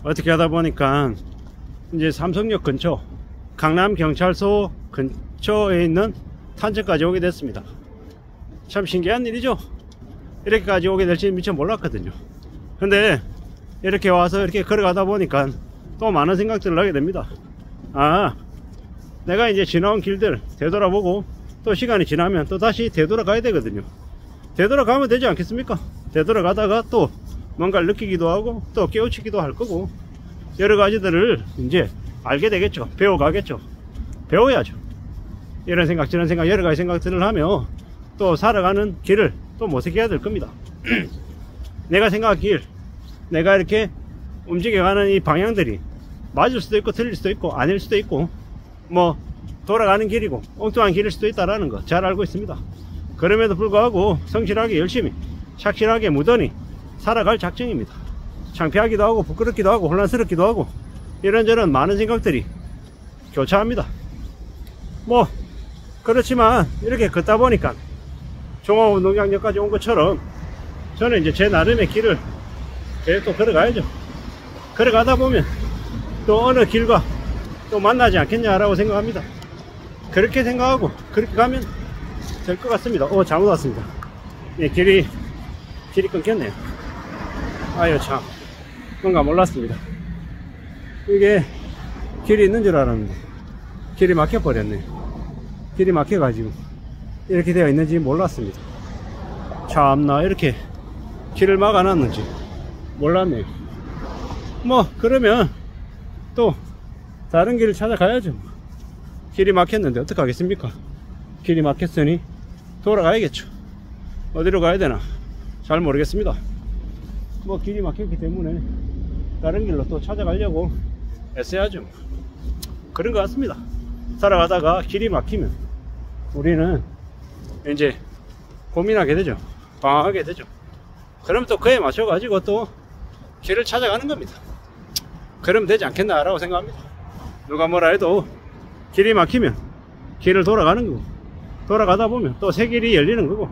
어떻게 하다 보니까 이제 삼성역 근처, 강남경찰서 근처에 있는 탄천까지 오게 됐습니다. 참 신기한 일이죠. 이렇게까지 오게 될지 미처 몰랐거든요. 근데 이렇게 와서 이렇게 걸어가다 보니까 또 많은 생각들을 하게 됩니다. 아, 내가 이제 지나온 길들 되돌아보고 또 시간이 지나면 또 다시 되돌아가야 되거든요. 되돌아가면 되지 않겠습니까? 되돌아가다가 또 뭔가를 느끼기도 하고 또 깨우치기도 할 거고 여러 가지들을 이제 알게 되겠죠. 배워가겠죠. 배워야죠. 이런 생각 저런 생각 여러 가지 생각들을 하며 또 살아가는 길을 또 모색해야 될 겁니다. 내가 생각한 길, 내가 이렇게 움직여가는 이 방향들이 맞을 수도 있고 틀릴 수도 있고 아닐 수도 있고 뭐 돌아가는 길이고 엉뚱한 길일 수도 있다라는 거 잘 알고 있습니다. 그럼에도 불구하고 성실하게 열심히 착실하게 무던히 살아갈 작정입니다. 창피하기도 하고 부끄럽기도 하고 혼란스럽기도 하고 이런저런 많은 생각들이 교차합니다. 뭐 그렇지만 이렇게 걷다 보니까 종합운동장역까지 온 것처럼 저는 이제 제 나름의 길을 계속 또 걸어가야죠. 걸어가다 보면 또 어느 길과 또 만나지 않겠냐라고 생각합니다. 그렇게 생각하고 그렇게 가면 될 것 같습니다. 잘못 왔습니다. 예, 길이 끊겼네요. 아유 참, 뭔가 몰랐습니다. 이게 길이 있는 줄 알았는데 길이 막혀버렸네요. 길이 막혀가지고 이렇게 되어 있는지 몰랐습니다. 참나, 이렇게 길을 막아놨는지 몰랐네요. 뭐 그러면 또 다른 길을 찾아가야죠. 길이 막혔는데 어떡하겠습니까? 길이 막혔으니 돌아가야겠죠. 어디로 가야 되나 잘 모르겠습니다. 뭐 길이 막혔기 때문에 다른 길로 또 찾아가려고 애써야죠. 그런 것 같습니다. 살아가다가 길이 막히면 우리는 이제 고민하게 되죠. 방황하게 되죠. 그럼 또 그에 맞춰 가지고 또 길을 찾아가는 겁니다. 그러면 되지 않겠나 라고 생각합니다. 누가 뭐라 해도 길이 막히면 길을 돌아가는 거고 돌아가다 보면 또 새 길이 열리는 거고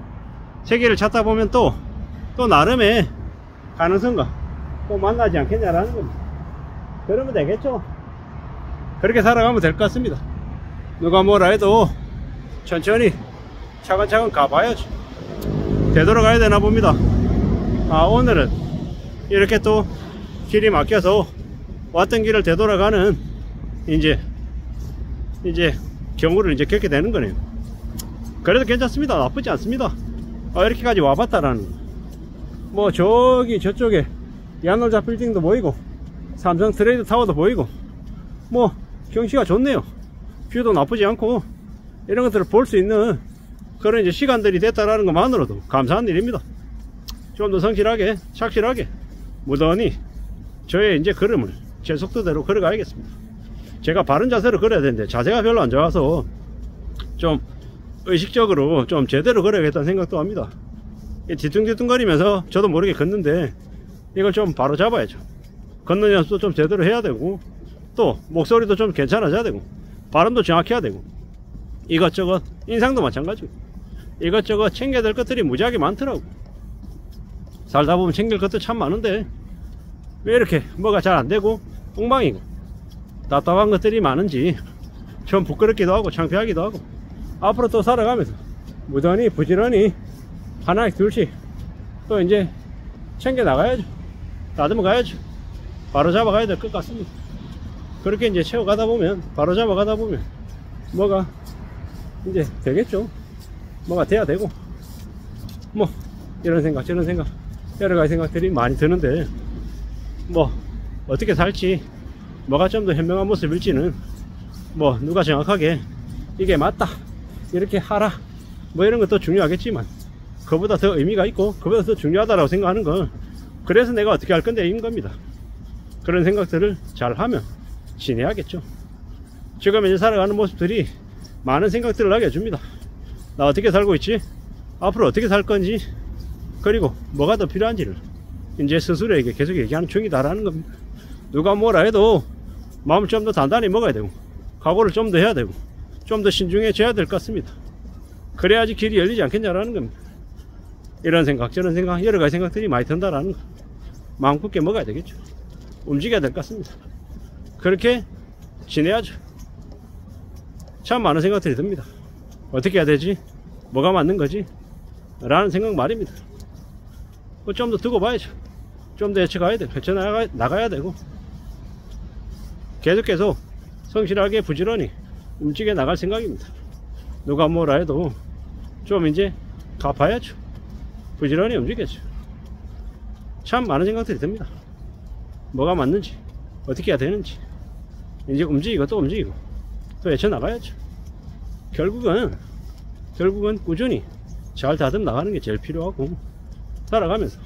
새 길을 찾다 보면 또 나름의 가능성과 또 만나지 않겠냐라는 겁니다. 그러면 되겠죠. 그렇게 살아가면 될 것 같습니다. 누가 뭐라 해도 천천히 차근차근 가봐야죠. 되돌아가야 되나 봅니다. 오늘은 이렇게 또 길이 막혀서 왔던 길을 되돌아가는 이제 경우를 이제 겪게 되는 거네요. 그래도 괜찮습니다. 나쁘지 않습니다. 이렇게까지 와봤다라는 거. 뭐 저기 저쪽에 야놀자 빌딩도 보이고 삼성 트레이드 타워도 보이고 뭐 경치가 좋네요. 뷰도 나쁘지 않고 이런 것들을 볼 수 있는 그런 이제 시간들이 됐다라는 것만으로도 감사한 일입니다. 좀 더 성실하게 착실하게 무던히 저의 이제 걸음을 제 속도대로 걸어가야겠습니다. 제가 바른 자세로 걸어야 되는데 자세가 별로 안 좋아서 좀 의식적으로 좀 제대로 걸어야겠다는 생각도 합니다. 뒤뚱뒤뚱거리면서 저도 모르게 걷는데 이걸 좀 바로 잡아야죠. 걷는 연습도 좀 제대로 해야 되고 또 목소리도 좀 괜찮아져야 되고 발음도 정확해야 되고 이것저것 인상도 마찬가지고 이것저것 챙겨야 될 것들이 무지하게 많더라고. 살다 보면 챙길 것도 참 많은데 왜 이렇게 뭐가 잘 안되고 엉망이고 답답한 것들이 많은지 좀 부끄럽기도 하고 창피하기도 하고 앞으로 또 살아가면서 무던히 부지런히 하나씩 둘씩 또 이제 챙겨 나가야죠. 다듬어 가야죠. 바로 잡아가야 될 것 같습니다. 그렇게 이제 채워가다 보면 바로 잡아가다 보면 뭐가 이제 되겠죠. 뭐가 돼야 되고 뭐 이런 생각 저런 생각 여러가지 생각들이 많이 드는데 뭐 어떻게 살지 뭐가 좀 더 현명한 모습일지는 뭐 누가 정확하게 이게 맞다 이렇게 하라 뭐 이런 것도 중요하겠지만 그보다 더 의미가 있고 그보다 더 중요하다라고 생각하는 건 그래서 내가 어떻게 할 건데 인 겁니다. 그런 생각들을 잘 하면 지내야겠죠. 지금 이제 살아가는 모습들이 많은 생각들을 하게 해줍니다. 나 어떻게 살고 있지? 앞으로 어떻게 살 건지 그리고 뭐가 더 필요한지를 이제 스스로에게 계속 얘기하는 중이다라는 겁니다. 누가 뭐라 해도 마음을 좀 더 단단히 먹어야 되고 각오를 좀 더 해야 되고 좀 더 신중해져야 될 것 같습니다. 그래야지 길이 열리지 않겠냐라는 겁니다. 이런 생각 저런 생각 여러가지 생각들이 많이 든다라는 거 마음 굳게 먹어야 되겠죠. 움직여야 될 것 같습니다. 그렇게 지내야죠. 참 많은 생각들이 듭니다. 어떻게 해야 되지? 뭐가 맞는 거지? 라는 생각 말입니다. 좀 더 두고 봐야죠. 좀 더 헤쳐가야 되고, 헤쳐나가야 되고, 계속 성실하게 부지런히 움직여 나갈 생각입니다. 누가 뭐라 해도 좀 이제 갚아야죠. 부지런히 움직여야죠. 참 많은 생각들이 듭니다. 뭐가 맞는지, 어떻게 해야 되는지, 이제 움직이고 또 움직이고 또 헤쳐나가야죠. 결국은 꾸준히 잘 다듬 나가는 게 제일 필요하고, 살아가면서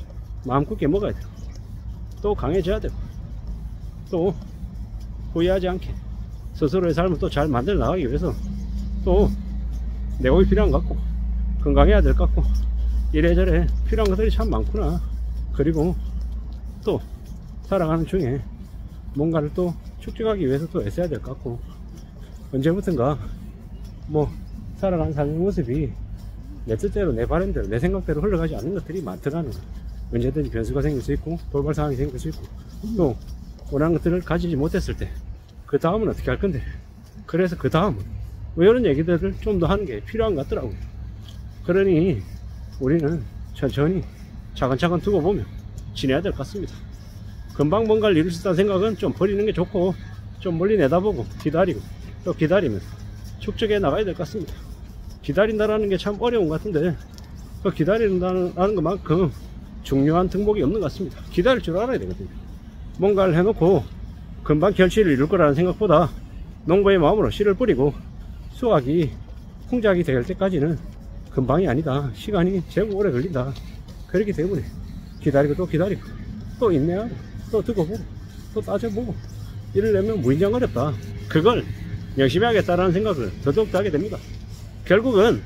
마음 굳게 먹어야 되고, 또 강해져야 되고, 또 후회하지 않게 스스로의 삶을 또 잘 만들어 나가기 위해서 또 내공이 필요한 것 같고, 건강해야 될 것 같고, 이래저래 필요한 것들이 참 많구나. 그리고 또 살아가는 중에 뭔가를 또 축적하기 위해서 또 애써야 될 것 같고, 언제부턴가 뭐 살아가는 삶의 모습이 내 뜻대로, 내 바람대로, 내 생각대로 흘러가지 않는 것들이 많더라는 거야. 언제든지 변수가 생길 수 있고, 돌발 상황이 생길 수 있고, 또 원하는 것들을 가지지 못했을 때 그 다음은 어떻게 할 건데, 그래서 그 다음은 뭐 이런 얘기들을 좀 더 하는 게 필요한 것 같더라고요. 그러니 우리는 천천히 차근차근 두고 보면 지내야 될 것 같습니다. 금방 뭔가를 이룰 수 있다는 생각은 좀 버리는 게 좋고, 좀 멀리 내다보고 기다리고 또 기다리면서 축적해 나가야 될 것 같습니다. 기다린다라는 게 참 어려운 것 같은데, 그 기다린다는 것만큼 중요한 등목이 없는 것 같습니다. 기다릴 줄 알아야 되거든요. 뭔가를 해놓고 금방 결실을 이룰 거라는 생각보다 농부의 마음으로 씨를 뿌리고 수확이 풍작이 될 때까지는 금방이 아니다. 시간이 제법 오래 걸린다. 그렇기 때문에 기다리고 또 기다리고 또 인내하고 또 두고 보고 또 따져보고 이러려면 무인장 어렵다. 그걸 열심히 하겠다라는 생각을 더더욱 하게 됩니다. 결국은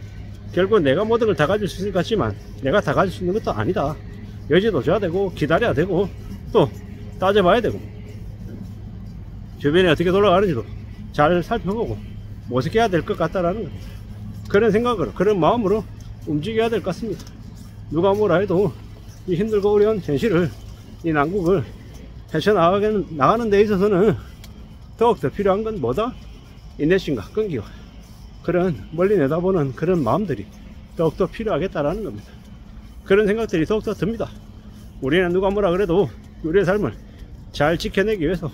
내가 모든 걸 다 가질 수 있을 것 같지만 내가 다 가질 수 있는 것도 아니다. 여지도 줘야 되고, 기다려야 되고, 또 따져봐야 되고, 주변에 어떻게 돌아가는지도 잘 살펴보고 모색해야 될 것 같다라는 것, 그런 생각으로, 그런 마음으로 움직여야 될 것 같습니다. 누가 뭐라 해도 이 힘들고 어려운 현실을, 이 난국을 헤쳐나가는 데 있어서는 더욱더 필요한 건 뭐다? 인내심과 끈기와 그런 멀리 내다보는 그런 마음들이 더욱더 필요하겠다라는 겁니다. 그런 생각들이 더욱더 듭니다. 우리는 누가 뭐라 그래도 우리의 삶을 잘 지켜내기 위해서,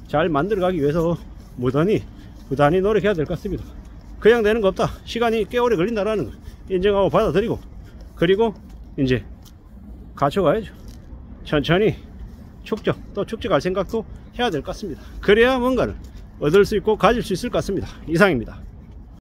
잘 만들어가기 위해서 부단히 노력해야 될 것 같습니다. 그냥 되는 거 없다. 시간이 꽤 오래 걸린다라는 거 인정하고 받아들이고, 그리고 이제 갖춰가야죠. 천천히 또 축적할 생각도 해야 될 것 같습니다. 그래야 뭔가를 얻을 수 있고 가질 수 있을 것 같습니다. 이상입니다.